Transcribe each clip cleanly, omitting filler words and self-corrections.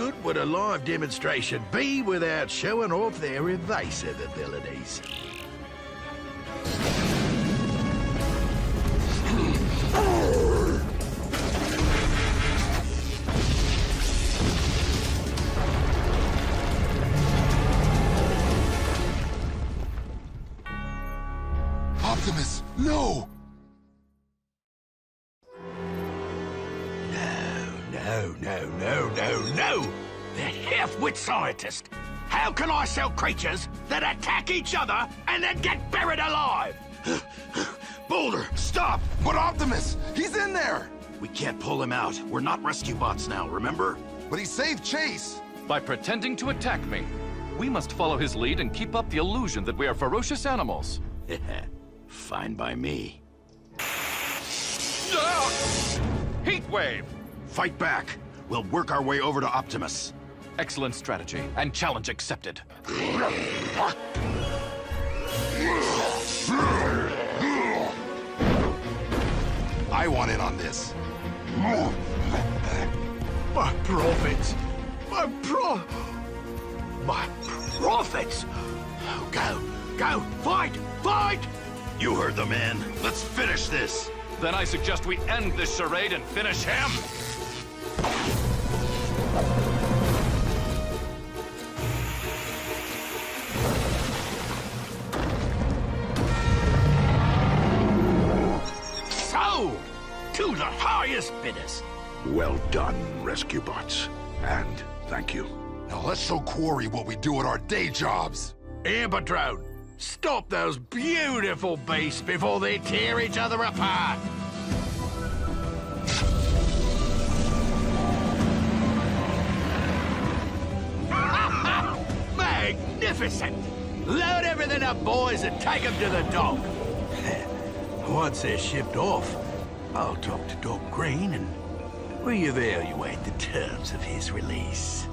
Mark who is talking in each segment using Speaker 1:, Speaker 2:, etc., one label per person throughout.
Speaker 1: good would a live demonstration be without showing off their evasive abilities?
Speaker 2: Optimus, no!
Speaker 1: No! That half-wit scientist! How can I sell creatures that attack each other and then get buried alive? Boulder, stop!
Speaker 2: But Optimus, he's in there!
Speaker 1: We can't pull him out. We're not rescue bots now, remember?
Speaker 2: But he saved Chase!
Speaker 3: By pretending to attack me. We must follow his lead and keep up the illusion that we are ferocious animals.
Speaker 1: Fine by me.
Speaker 3: Heatwave!
Speaker 1: Fight back. We'll work our way over to Optimus.
Speaker 3: Excellent strategy, and challenge accepted.
Speaker 2: I want in on this.
Speaker 1: My profits! My profits! Go! Fight! You heard the man. Let's finish this.
Speaker 3: Then I suggest we end this charade and finish him!
Speaker 1: So, to the highest bidders.
Speaker 4: Well done, rescue bots. And thank you.
Speaker 2: Now let's show Quarry what we do at our day jobs.
Speaker 1: Amber-Drone, stop those beautiful beasts before they tear each other apart. Magnificent! Load everything up, boys, and take them to the dock. Once they're shipped off, I'll talk to Doc Green and reevaluate the terms of his release.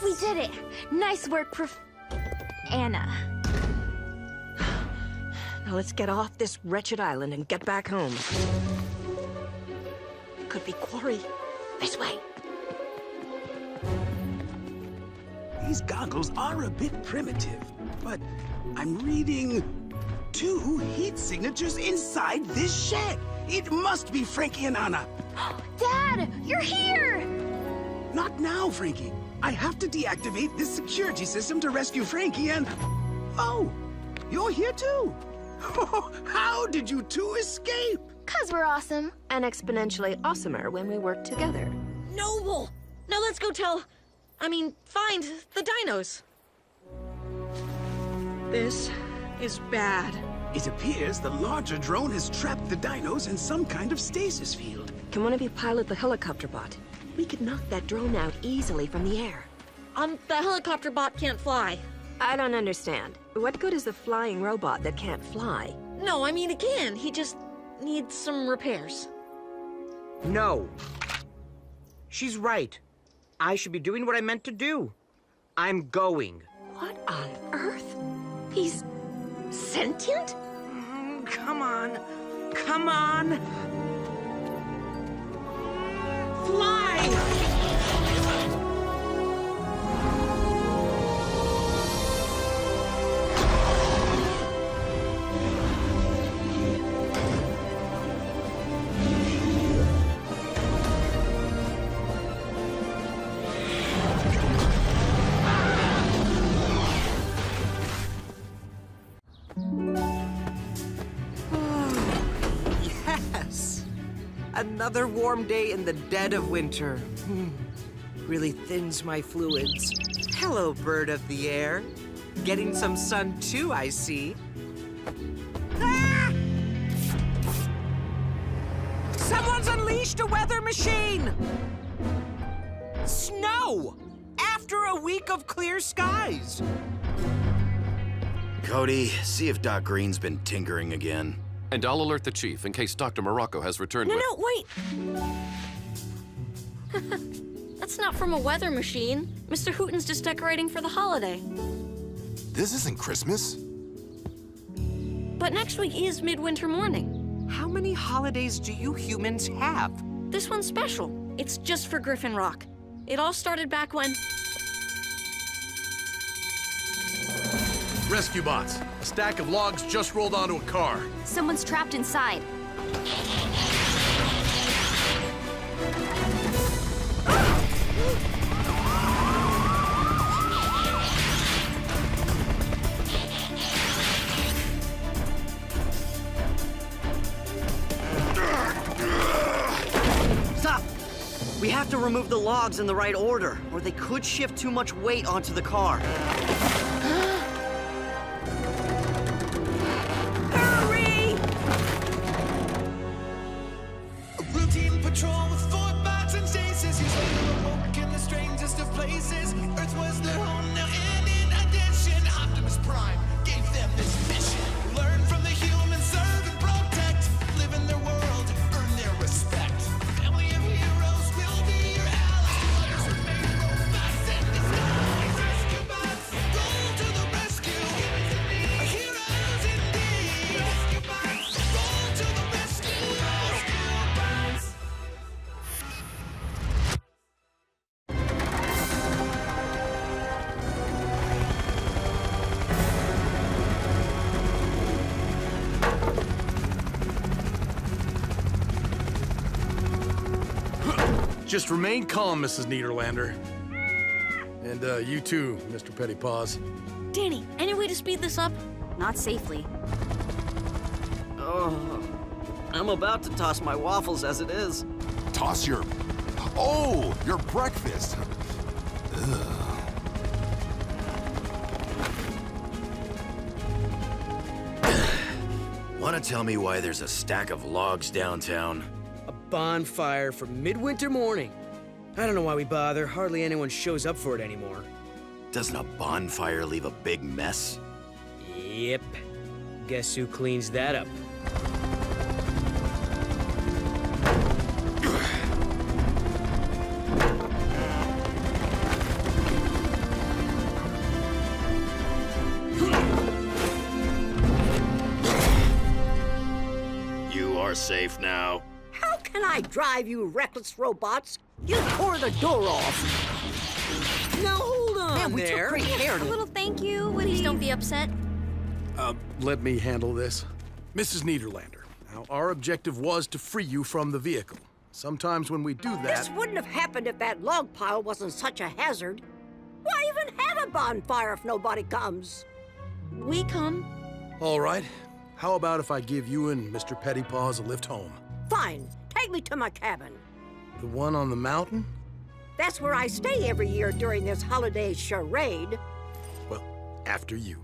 Speaker 5: We did it! Nice work, Anna.
Speaker 6: Now let's get off this wretched island and get back home. Could be Quarry. This way.
Speaker 7: These goggles are a bit primitive, but I'm reading 2 heat signatures inside this shed. It must be Frankie and Anna.
Speaker 5: Dad, you're here!
Speaker 7: Not now, Frankie. I have to deactivate this security system to rescue Frankie and... Oh, you're here too. How did you two escape?
Speaker 5: 'Cause we're awesome.
Speaker 6: And exponentially awesomer when we work together.
Speaker 8: Noble! Now let's go find the dinos.
Speaker 6: This is bad.
Speaker 7: It appears the larger drone has trapped the dinos in some kind of stasis field.
Speaker 6: Can one of you pilot the Helicopter-Bot? We could knock that drone out easily from the air.
Speaker 8: The Helicopter-Bot can't fly.
Speaker 6: I don't understand. What good is a flying robot that can't fly?
Speaker 8: No, I mean, it can. He just needs some repairs.
Speaker 9: No. She's right. I should be doing what I meant to do. I'm going.
Speaker 6: What on earth? He's sentient?
Speaker 9: Come on. Come on. Fly! Another warm day in the dead of winter. Really thins my fluids. Hello, bird of the air. Getting some sun too, I see. Ah! Someone's unleashed a weather machine! Snow! After a week of clear skies.
Speaker 1: Cody, see if Doc Green's been tinkering again.
Speaker 3: And I'll alert the chief in case Dr. Morocco has returned
Speaker 8: No,
Speaker 3: with...
Speaker 8: no, wait! That's not from a weather machine. Mr. Hooten's just decorating for the holiday.
Speaker 2: This isn't Christmas.
Speaker 8: But next week is Midwinter Morning.
Speaker 9: How many holidays do you humans have?
Speaker 8: This one's special. It's just for Griffin Rock. It all started back when...
Speaker 1: Rescue bots. A stack of logs just rolled onto a car.
Speaker 5: Someone's trapped inside.
Speaker 10: Stop! We have to remove the logs in the right order, or they could shift too much weight onto the car.
Speaker 8: Hurry!
Speaker 11: A routine patrol with 4 bots and chases. He's awoke in the strangest of places. Earth was their home now, and in addition, Optimus Prime gave them this mission. Learn from the humans, serve and protect. Live in their world, earn their respect. Family of heroes will be your allies. Remain robots in disguise. Rescue bots, roll to the rescue. Heroes indeed. Rescue bots, roll to the rescue. Rescue bots.
Speaker 1: Just remain calm, Mrs. Niederlander. And you too, Mr. Pettypaws.
Speaker 8: Danny, any way to speed this up?
Speaker 5: Not safely.
Speaker 10: Oh, I'm about to toss my waffles as it is.
Speaker 2: Toss your... Oh, your breakfast.
Speaker 12: Want to tell me why there's a stack of logs downtown?
Speaker 13: A bonfire for midwinter morning. I don't know why we bother. Hardly anyone shows up for it anymore.
Speaker 12: Doesn't a bonfire leave a big mess?
Speaker 13: Yep. Guess who cleans that up?
Speaker 12: You are safe now.
Speaker 14: How can I drive, you reckless robots? You tore the door off.
Speaker 13: Now hold on
Speaker 14: Man, we
Speaker 13: there.
Speaker 14: took great care
Speaker 5: A
Speaker 14: to...
Speaker 5: little thank you.
Speaker 8: Please don't be upset.
Speaker 1: Let me handle this. Mrs. Niederlander, now our objective was to free you from the vehicle. Sometimes when we do that...
Speaker 14: This wouldn't have happened if that log pile wasn't such a hazard. Why even have a bonfire if nobody comes?
Speaker 8: We come.
Speaker 1: All right. How about if I give you and Mr. Pettypaws a lift home?
Speaker 14: Fine, take me to my cabin.
Speaker 1: The one on the mountain?
Speaker 14: That's where I stay every year during this holiday charade.
Speaker 1: Well, after you.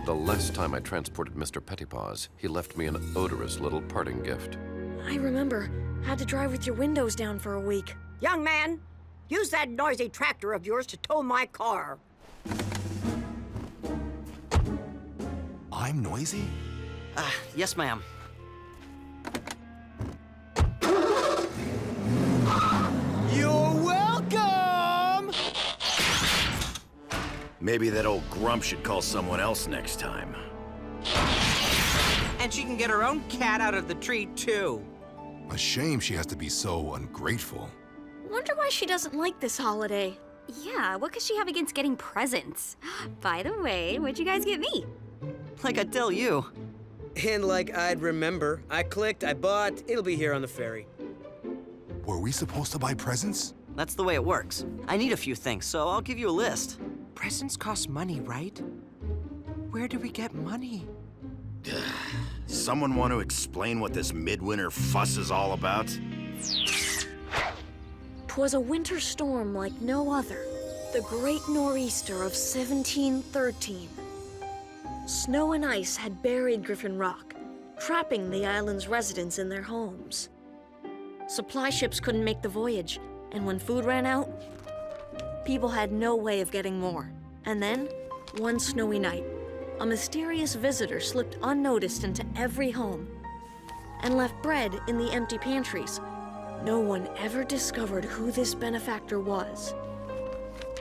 Speaker 3: The last time I transported Mr. Pettypaws, he left me an odorous little parting gift.
Speaker 8: I remember. Had to drive with your windows down for a week.
Speaker 14: Young man, use that noisy tractor of yours to tow my car.
Speaker 2: I'm noisy?
Speaker 10: Yes, ma'am.
Speaker 13: You're welcome!
Speaker 12: Maybe that old grump should call someone else next time.
Speaker 9: And she can get her own cat out of the tree, too.
Speaker 2: A shame she has to be so ungrateful.
Speaker 8: Wonder why she doesn't like this holiday.
Speaker 5: Yeah, what could she have against getting presents? By the way, what'd you guys get me?
Speaker 10: Like I tell you.
Speaker 13: And like I'd remember, I clicked, I bought, it'll be here on the ferry.
Speaker 2: Were we supposed to buy presents?
Speaker 10: That's the way it works. I need a few things, so I'll give you a list.
Speaker 9: Presents cost money, right? Where do we get money?
Speaker 12: Someone want to explain what this midwinter fuss is all about?
Speaker 8: 'Twas a winter storm like no other. The Great Nor'easter of 1713. Snow and ice had buried Griffin Rock, trapping the island's residents in their homes. Supply ships couldn't make the voyage, and when food ran out, people had no way of getting more. And then, one snowy night, a mysterious visitor slipped unnoticed into every home and left bread in the empty pantries. No one ever discovered who this benefactor was.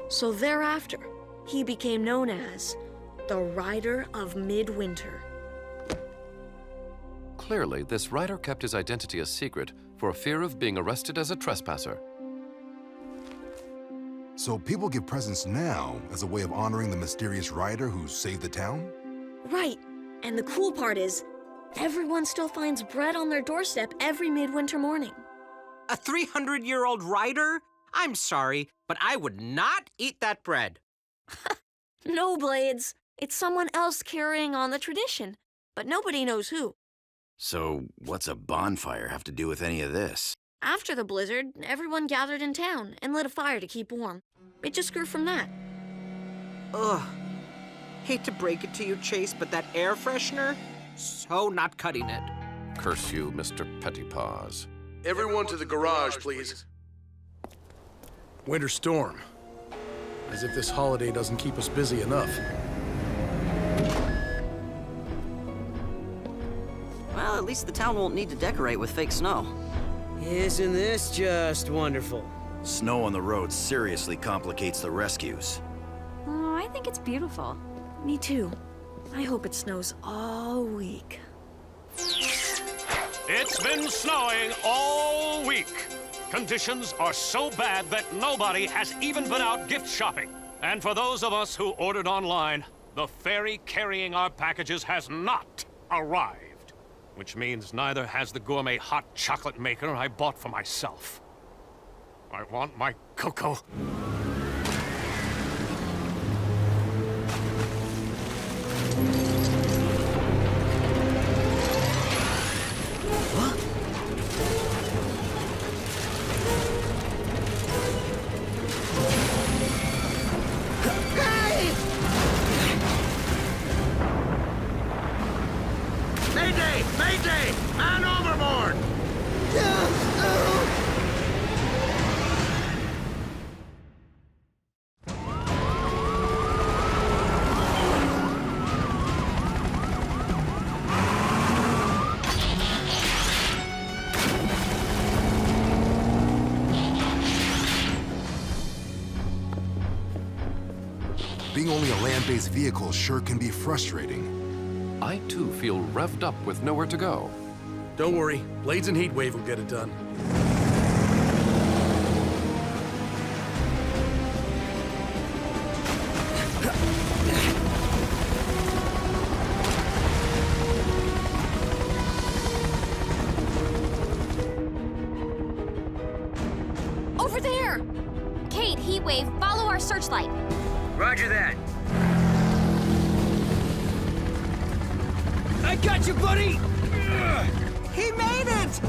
Speaker 8: So thereafter, he became known as the Rider of Midwinter.
Speaker 3: Clearly, this rider kept his identity a secret for fear of being arrested as a trespasser.
Speaker 2: So people give presents now as a way of honoring the mysterious rider who saved the town?
Speaker 8: Right. And the cool part is, everyone still finds bread on their doorstep every midwinter morning.
Speaker 9: A 300-year-old rider? I'm sorry, but I would not eat that bread.
Speaker 8: No, Blades. It's someone else carrying on the tradition, but nobody knows who.
Speaker 12: So, what's a bonfire have to do with any of this?
Speaker 8: After the blizzard, everyone gathered in town and lit a fire to keep warm. It just grew from that.
Speaker 9: Ugh. Hate to break it to you, Chase, but that air freshener? So not cutting it.
Speaker 3: Curse you, Mr. Pettypaws.
Speaker 15: Everyone to the garage, please. Winter storm. As if this holiday doesn't keep us busy enough.
Speaker 10: Well, at least the town won't need to decorate with fake snow.
Speaker 13: Isn't this just wonderful?
Speaker 12: Snow on the road seriously complicates the rescues.
Speaker 5: Oh, I think it's beautiful.
Speaker 8: Me too. I hope it snows all week.
Speaker 16: It's been snowing all week. Conditions are so bad that nobody has even been out gift shopping. And for those of us who ordered online, the ferry carrying our packages has not arrived. Which means neither has the gourmet hot chocolate maker I bought for myself. I want my cocoa.
Speaker 1: Mayday! Mayday! Man overboard!
Speaker 2: Being only a land-based vehicle sure can be frustrating.
Speaker 3: I, too, feel revved up with nowhere to go.
Speaker 15: Don't worry, Blades and Heatwave will get it done.
Speaker 5: Over there! Kate, Heatwave, follow our searchlight.
Speaker 13: Roger that. I got you, buddy!
Speaker 9: He made it!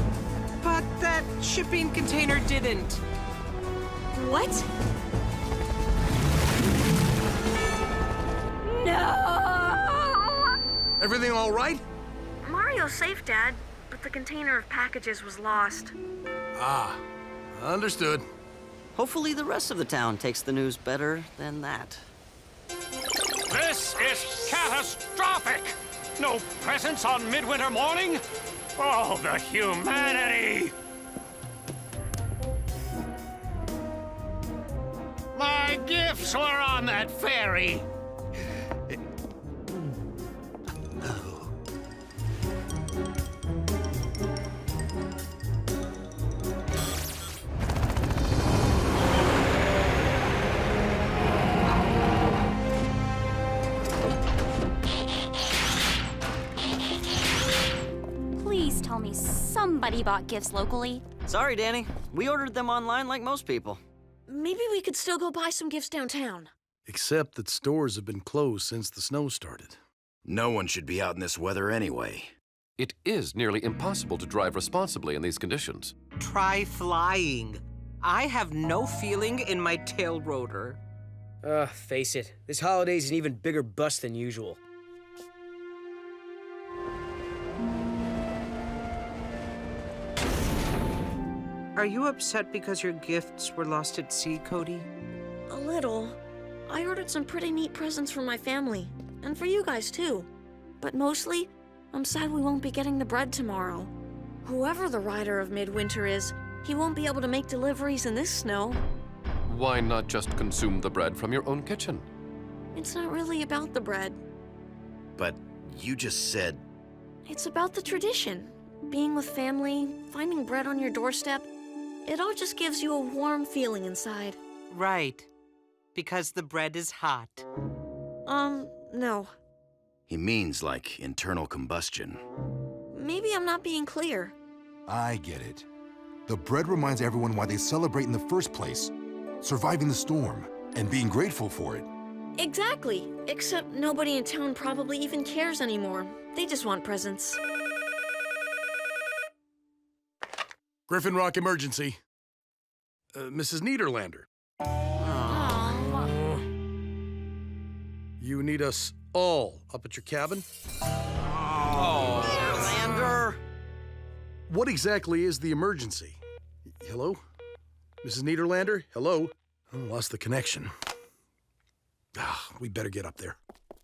Speaker 9: But that shipping container didn't.
Speaker 8: What? No!
Speaker 15: Everything all right?
Speaker 8: Mario's safe, Dad, but the container of packages was lost.
Speaker 15: Ah, understood.
Speaker 10: Hopefully the rest of the town takes the news better than that.
Speaker 16: This is catastrophic! No presents on midwinter morning? Oh, the humanity! My gifts were on that ferry.
Speaker 5: Please tell me somebody bought gifts locally.
Speaker 10: Sorry, Danny. We ordered them online like most people.
Speaker 8: Maybe we could still go buy some gifts downtown.
Speaker 15: Except that stores have been closed since the snow started.
Speaker 12: No one should be out in this weather anyway.
Speaker 3: It is nearly impossible to drive responsibly in these conditions.
Speaker 9: Try flying. I have no feeling in my tail rotor.
Speaker 13: Face it, this holiday's an even bigger bust than usual.
Speaker 9: Are you upset because your gifts were lost at sea, Cody?
Speaker 8: A little. I ordered some pretty neat presents for my family, and for you guys too. But mostly, I'm sad we won't be getting the bread tomorrow. Whoever the rider of Midwinter is, he won't be able to make deliveries in this snow.
Speaker 3: Why not just consume the bread from your own kitchen?
Speaker 8: It's not really about the bread.
Speaker 12: But you just said...
Speaker 8: It's about the tradition. Being with family, finding bread on your doorstep. It all just gives you a warm feeling inside.
Speaker 9: Right. Because the bread is hot.
Speaker 8: No.
Speaker 12: He means like internal combustion.
Speaker 8: Maybe I'm not being clear.
Speaker 2: I get it. The bread reminds everyone why they celebrate in the first place. Surviving the storm, and being grateful for it.
Speaker 8: Exactly. Except nobody in town probably even cares anymore. They just want presents.
Speaker 15: Griffin Rock emergency. Mrs. Niederlander. You need us all up at your cabin?
Speaker 9: Oh, Niederlander!
Speaker 15: What exactly is the emergency? Hello? Mrs. Niederlander? Hello? Oh, lost the connection. We better get up there.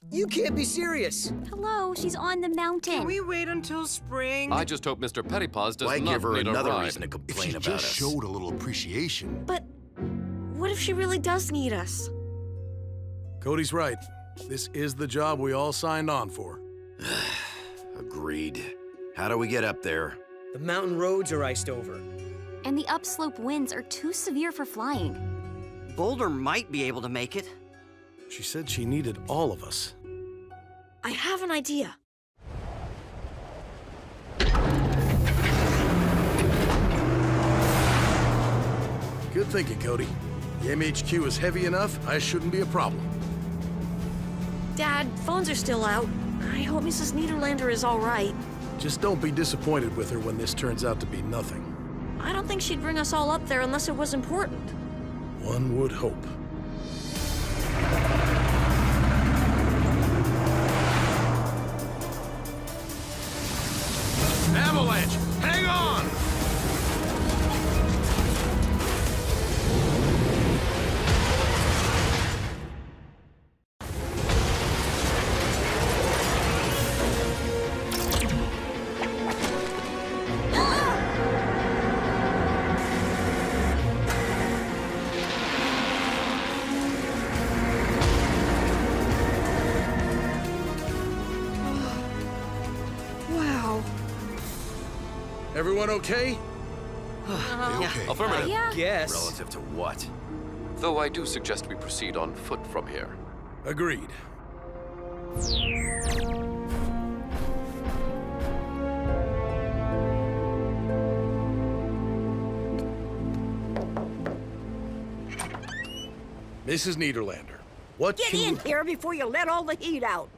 Speaker 13: You can't be serious.
Speaker 5: Hello, she's on the mountain.
Speaker 9: Can we wait until spring?
Speaker 3: I just hope Mr. Pettypaws does
Speaker 12: Why
Speaker 3: not
Speaker 12: give her
Speaker 3: need
Speaker 12: another
Speaker 3: a ride.
Speaker 12: reason to
Speaker 2: If
Speaker 12: complain
Speaker 2: she
Speaker 12: about
Speaker 2: just
Speaker 12: us?
Speaker 2: showed a little appreciation.
Speaker 8: But what if she really does need us?
Speaker 15: Cody's right. This is the job we all signed on for.
Speaker 12: Agreed. How do we get up there?
Speaker 13: The mountain roads are iced over.
Speaker 5: And the upslope winds are too severe for flying.
Speaker 10: Boulder might be able to make it.
Speaker 15: She said she needed all of us.
Speaker 8: I have an idea.
Speaker 15: Good thinking, Cody. The MHQ is heavy enough, I shouldn't be a problem.
Speaker 8: Dad, phones are still out. I hope Mrs. Niederlander is all right.
Speaker 15: Just don't be disappointed with her when this turns out to be nothing.
Speaker 8: I don't think she'd bring us all up there unless it was important.
Speaker 15: One would hope.
Speaker 1: Avalanche! Hang on!
Speaker 8: Wow.
Speaker 15: Everyone okay?
Speaker 2: Okay.
Speaker 3: Affirmative.
Speaker 5: Yeah.
Speaker 13: Yes.
Speaker 12: Relative to what?
Speaker 3: Though I do suggest we proceed on foot from here.
Speaker 15: Agreed. Mrs. Niederlander, what
Speaker 14: Get
Speaker 15: can
Speaker 14: in
Speaker 15: you...
Speaker 14: here before you let all the heat out.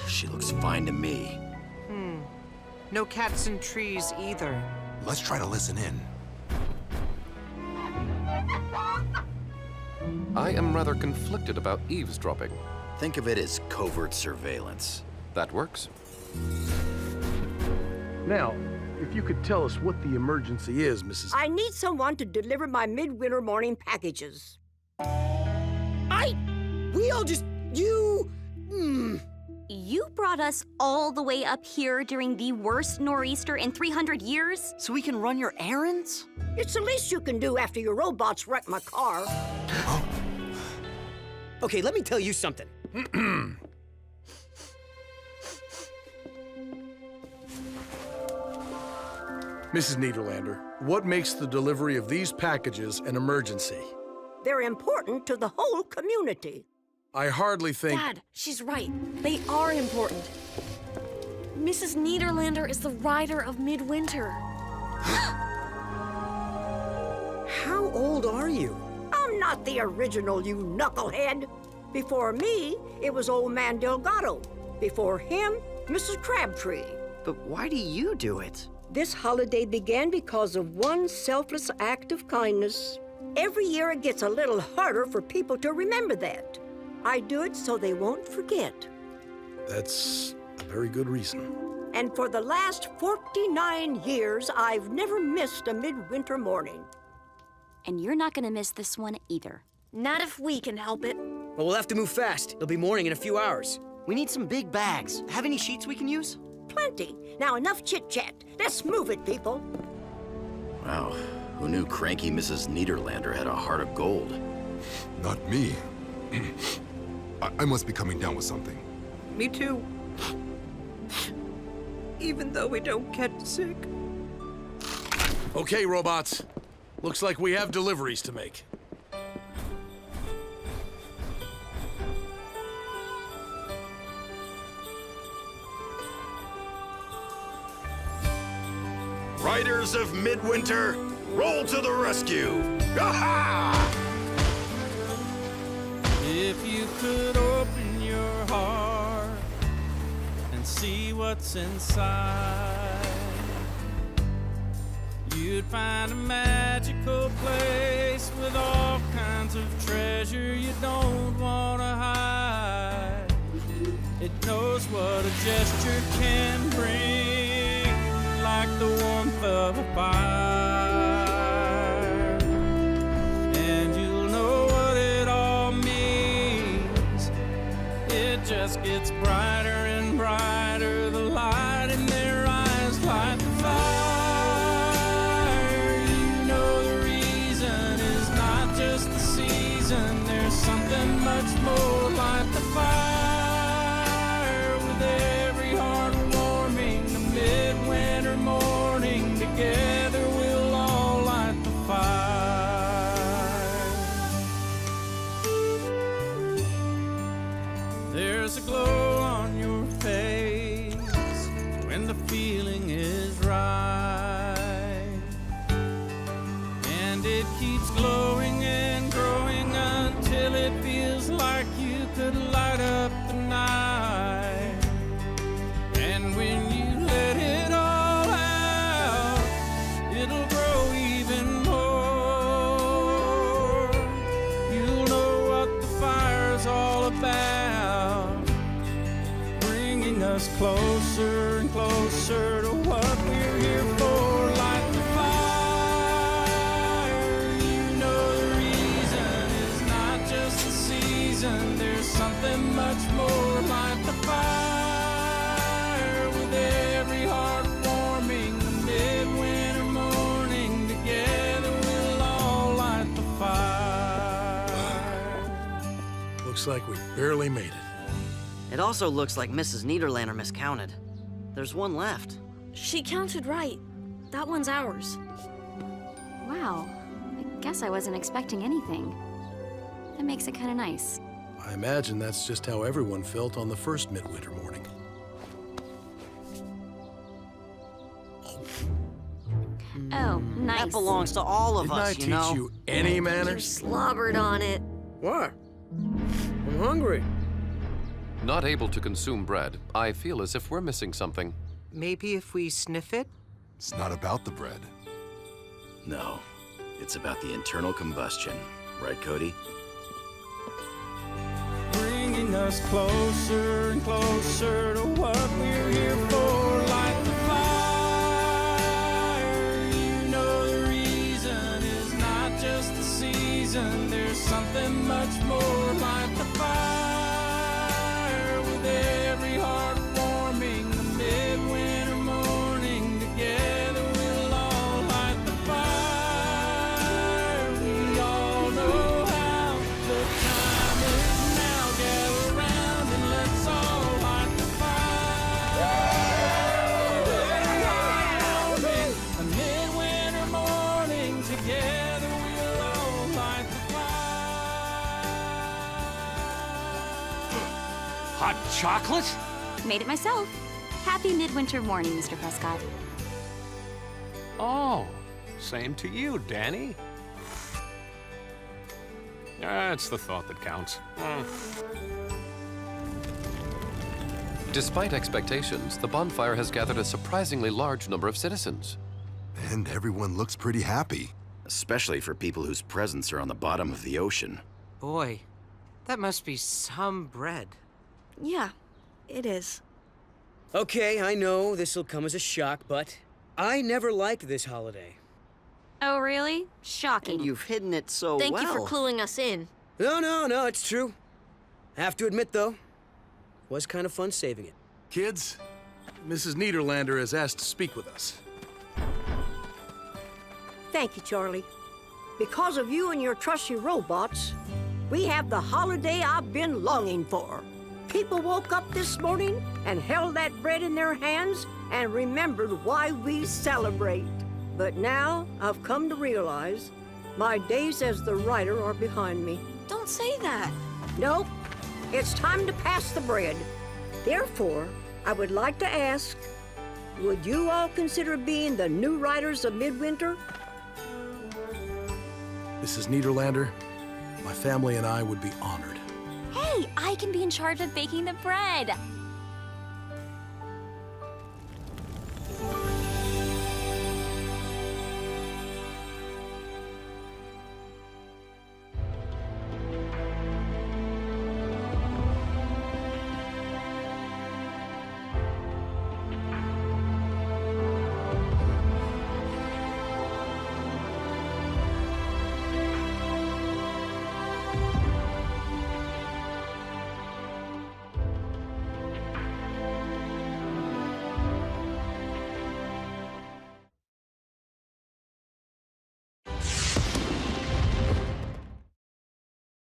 Speaker 12: She looks fine to me.
Speaker 9: No cats and trees either.
Speaker 2: Let's try to listen in.
Speaker 3: I am rather conflicted about eavesdropping.
Speaker 12: Think of it as covert surveillance.
Speaker 3: That works.
Speaker 15: Now, if you could tell us what the emergency is, Mrs.
Speaker 14: I need someone to deliver my midwinter morning packages.
Speaker 13: We all just... You...
Speaker 5: You brought us all the way up here during the worst nor'easter in 300 years?
Speaker 10: So we can run your errands?
Speaker 14: It's the least you can do after your robots wrecked my car.
Speaker 13: Okay, let me tell you something.
Speaker 15: Mrs. Niederlander, what makes the delivery of these packages an emergency?
Speaker 14: They're important to the whole community.
Speaker 15: I hardly think...
Speaker 8: Dad, she's right. They are important. Mrs. Niederlander is the rider of Midwinter.
Speaker 13: How old are you?
Speaker 14: I'm not the original, you knucklehead. Before me, it was old man Delgado. Before him, Mrs. Crabtree.
Speaker 10: But why do you do it?
Speaker 14: This holiday began because of one selfless act of kindness. Every year it gets a little harder for people to remember that. I do it so they won't forget.
Speaker 15: That's a very good reason.
Speaker 14: And for the last 49 years, I've never missed a midwinter morning.
Speaker 5: And you're not gonna miss this one either.
Speaker 8: Not if we can help it.
Speaker 13: Well, we'll have to move fast. It'll be morning in a few hours.
Speaker 10: We need some big bags. Have any sheets we can use?
Speaker 14: Plenty. Now enough chit-chat. Let's move it, people.
Speaker 12: Wow, who knew cranky Mrs. Niederlander had a heart of gold?
Speaker 2: Not me. I must be coming down with something.
Speaker 9: Me too. Even though we don't get sick.
Speaker 15: Okay, robots. Looks like we have deliveries to make.
Speaker 12: Riders of Midwinter, roll to the rescue! Ha-ha!
Speaker 11: If you could open your heart and see what's inside, you'd find a magical place with all kinds of treasure you don't want to hide. It knows what a gesture can bring, like the warmth of a fire. And you'll know what it all means. It just gets brighter and brighter. The light in their eyes light the fire. You know the reason is not just the season. There's something much more like the fire. With every heart warming, the midwinter morning, together we'll all light the fire. There's a glow on your face when the feeling is right, and it keeps glowing and growing until it feels like you could light up the night. And when you let it all out, it'll grow even more. You'll know what the fire's all about, bringing us closer and closer to what we're here for. Light the fire. You know the reason is not just the season. There's something much more. Light the fire. With every heart warming, the midwinter morning, together we'll all light the fire.
Speaker 15: Looks like we barely made it.
Speaker 10: It also looks like Mrs. Niederlander miscounted. There's one left.
Speaker 8: She counted right. That one's ours.
Speaker 5: Wow. I guess I wasn't expecting anything. That makes it kind of nice.
Speaker 15: I imagine that's just how everyone felt on the first midwinter morning.
Speaker 5: Oh, nice.
Speaker 10: That belongs to all of us,
Speaker 15: Didn't I teach you any manners?
Speaker 8: Slobbered on it.
Speaker 13: What? I'm hungry.
Speaker 3: Not able to consume bread, I feel as if we're missing something.
Speaker 9: Maybe if we sniff it?
Speaker 2: It's not about the bread.
Speaker 12: No, it's about the internal combustion. Right, Cody?
Speaker 11: Bringing us closer and closer to what we're here for. Light the fire. You know the reason is not just the season. There's something much more. Light the fire. With every heart warming, the midwinter morning, together we'll all light the fire. We all know how. The time is now. Gather round and let's all light the fire. A midwinter morning, together we'll all light the fire.
Speaker 16: Hot chocolate?
Speaker 5: Made it myself. Happy midwinter morning, Mr. Prescott.
Speaker 16: Oh, same to you, Danny. It's the thought that counts.
Speaker 3: Despite expectations, the bonfire has gathered a surprisingly large number of citizens.
Speaker 2: And everyone looks pretty happy.
Speaker 12: Especially for people whose presents are on the bottom of the ocean.
Speaker 9: Boy, that must be some bread.
Speaker 8: Yeah, it is.
Speaker 13: Okay, I know this'll come as a shock, but I never liked this holiday.
Speaker 5: Oh, really? Shocking.
Speaker 10: And you've hidden it so
Speaker 8: Thank
Speaker 10: well.
Speaker 8: you for cluing us in.
Speaker 13: No, it's true. I have to admit, though, it was kind of fun saving it.
Speaker 15: Kids, Mrs. Niederlander has asked to speak with us.
Speaker 14: thank you, Charlie. Because of you and your trusty robots, we have the holiday I've been longing for. People woke up this morning and held that bread in their hands and remembered why we celebrate. But now I've come to realize my days as the writer are behind me.
Speaker 8: Don't say that.
Speaker 14: Nope. It's time to pass the bread. Therefore, I would like to ask, would you all consider being the new writers of Midwinter?
Speaker 15: Mrs. Niederlander, my family and I would be honored.
Speaker 5: Hey, I can be in charge of baking the bread.